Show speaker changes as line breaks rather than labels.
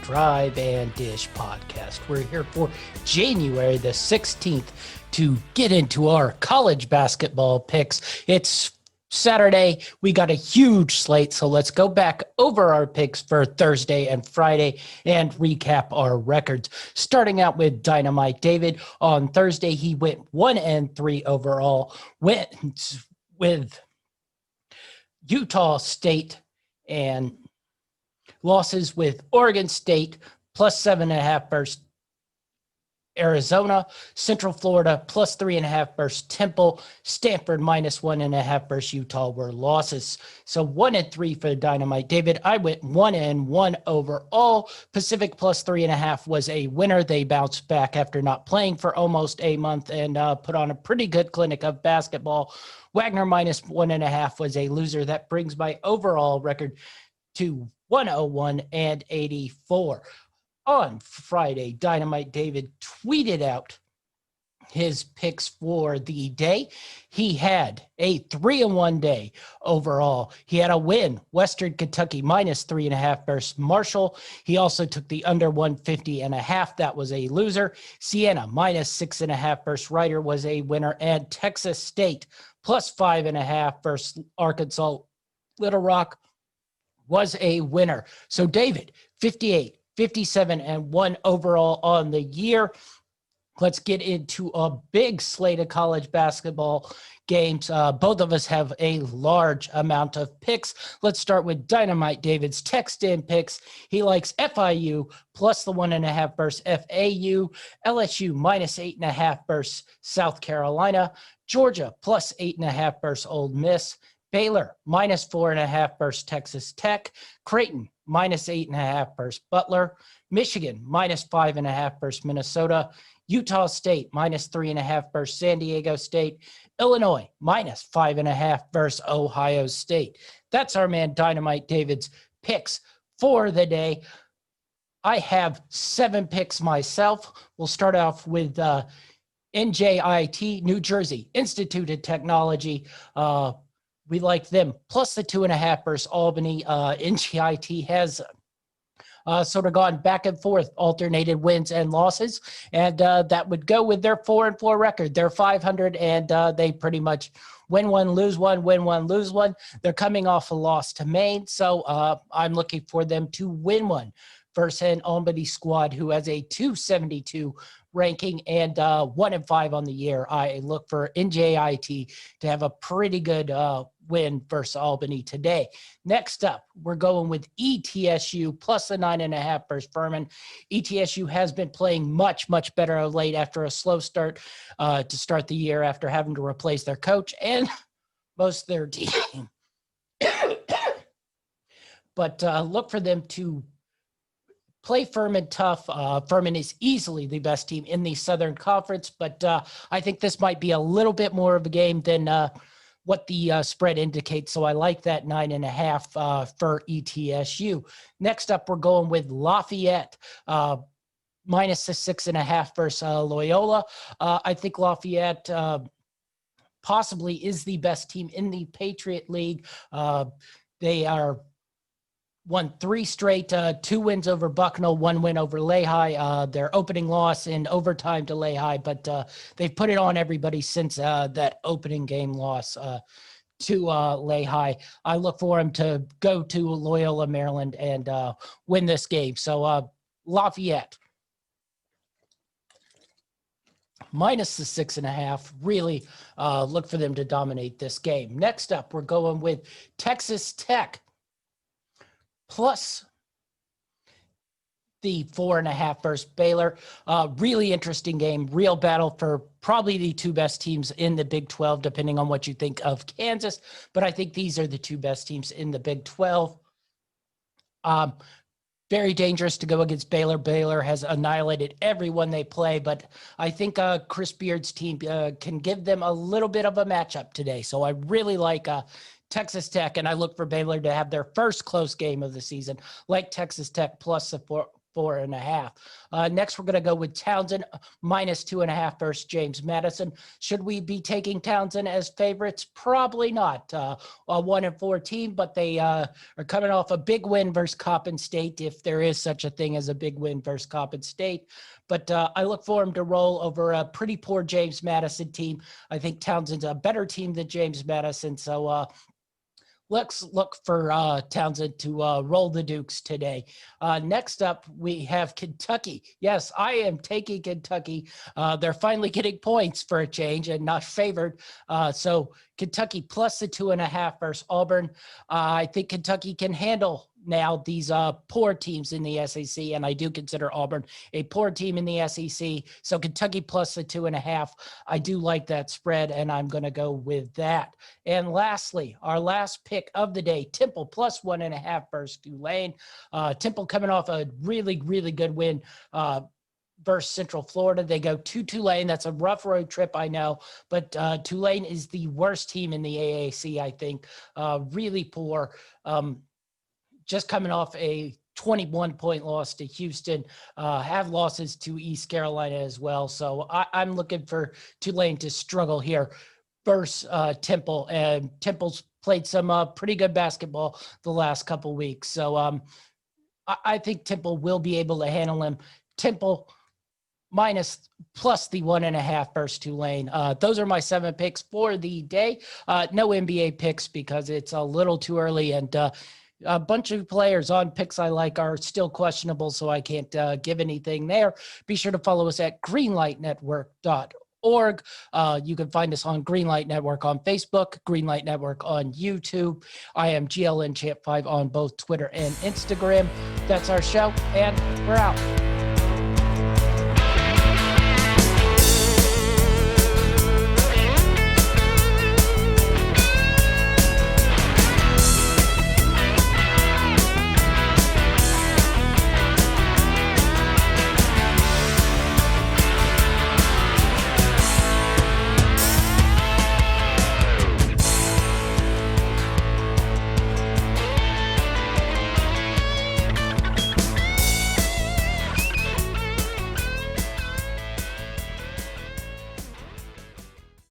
Drive and Dish podcast. We're here for January the 16th to get into our college basketball picks. It's Saturday. We got a huge slate, so let's go back over our picks for Thursday and Friday and recap our records. Starting out with Dynamite David. On Thursday, he went 1-3 overall, went with Utah State and losses with Oregon State plus 7.5 versus Arizona, Central Florida plus 3.5 versus Temple, Stanford minus 1.5 versus Utah were losses. So 1-3 for Dynamite David. I went 1-1 overall. Pacific plus 3.5 was a winner. They bounced back after not playing for almost a month and put on a pretty good clinic of basketball. Wagner minus 1.5 was a loser. That brings my overall record to 101-84. On Friday, Dynamite David tweeted out his picks for the day. He had a 3-1 day overall. He had a win, Western Kentucky minus 3.5 versus Marshall. He also took the under 150.5. That was a loser. Siena minus 6.5 versus Rider was a winner. And Texas State plus 5.5 versus Arkansas Little Rock was a winner. So David, 58, 57, and 1 overall on the year. Let's get into a big slate of college basketball games. Both of us have a large amount of picks. Let's start with Dynamite David's text-in picks. He likes FIU plus the 1.5 versus FAU, LSU minus 8.5 versus South Carolina, Georgia plus 8.5 versus Ole Miss, Baylor minus 4.5 versus Texas Tech, Creighton minus 8.5 versus Butler, Michigan minus 5.5 versus Minnesota, Utah State minus 3.5 versus San Diego State, Illinois minus 5.5 versus Ohio State. That's our man Dynamite David's picks for the day. I have 7 picks myself. We'll start off with NJIT, New Jersey Institute of Technology. We like them plus the 2.5 versus Albany. NJIT has sort of gone back and forth, alternated wins and losses, and that would go with their 4-4 record. They're 500, and they pretty much win one, lose one, win one, lose one. They're coming off a loss to Maine, so I'm looking for them to win one versus an Albany squad who has a 272 ranking and 1-5 on the year. I look for NJIT to have a pretty good win versus Albany today. Next up, we're going with ETSU plus the 9.5 versus Furman. ETSU has been playing much, much better of late after a slow start to start the year after having to replace their coach and most of their team. But look for them to play Furman tough. Furman is easily the best team in the Southern Conference, but I think this might be a little bit more of a game than what the spread indicates. So I like that 9.5 for ETSU. Next up, we're going with Lafayette. Minus the 6.5 versus Loyola. I think Lafayette possibly is the best team in the Patriot League. They are won 3 straight, 2 wins over Bucknell, 1 win over Lehigh. Their opening loss in overtime to Lehigh, but they've put it on everybody since that opening game loss to Lehigh. I look for them to go to Loyola, Maryland, and win this game. So Lafayette minus the 6.5. Really look for them to dominate this game. Next up, we're going with Texas Tech plus the 4.5 versus Baylor. Really interesting game, real battle for probably the 2 best teams in the Big 12, depending on what you think of Kansas. But I think these are the 2 best teams in the Big 12. Very dangerous to go against Baylor. Baylor has annihilated everyone they play, but I think Chris Beard's team can give them a little bit of a matchup today. So I really like Texas Tech, and I look for Baylor to have their first close game of the season, like Texas Tech plus the 4.5. Next, we're going to go with Townsend -2.5 versus James Madison. Should we be taking Townsend as favorites? Probably not. A 1-4 team, but they are coming off a big win versus Coppin State, if there is such a thing as a big win versus Coppin State. But I look for him to roll over a pretty poor James Madison team. I think Townsend's a better team than James Madison, so let's look for Townsend to roll the Dukes today. Next up, we have Kentucky. Yes, I am taking Kentucky. They're finally getting points for a change and not favored. So Kentucky plus the 2.5 versus Auburn. I think Kentucky can handle now these poor teams in the SEC, and I do consider Auburn a poor team in the SEC. So Kentucky plus the 2.5. I do like that spread, and I'm going to go with that. And lastly, our last pick of the day, Temple plus 1.5 versus Tulane. Temple coming off a really, really good win versus Central Florida. They go to Tulane. That's a rough road trip, I know, but Tulane is the worst team in the AAC, I think. Really poor. Just coming off a 21-point loss to Houston, have losses to East Carolina as well. So I'm looking for Tulane to struggle here versus Temple, and Temple's played some pretty good basketball the last couple weeks. So I think Temple will be able to handle him. Temple plus the 1.5 versus Tulane. Those are my 7 picks for the day. No NBA picks because it's a little too early, and a bunch of players on picks I like are still questionable, so I can't give anything there. Be sure to follow us at greenlightnetwork.org. You can find us on Greenlight Network on Facebook, Greenlight Network on YouTube. I am GLN Champ 5 on both Twitter and Instagram. That's our show, and we're out.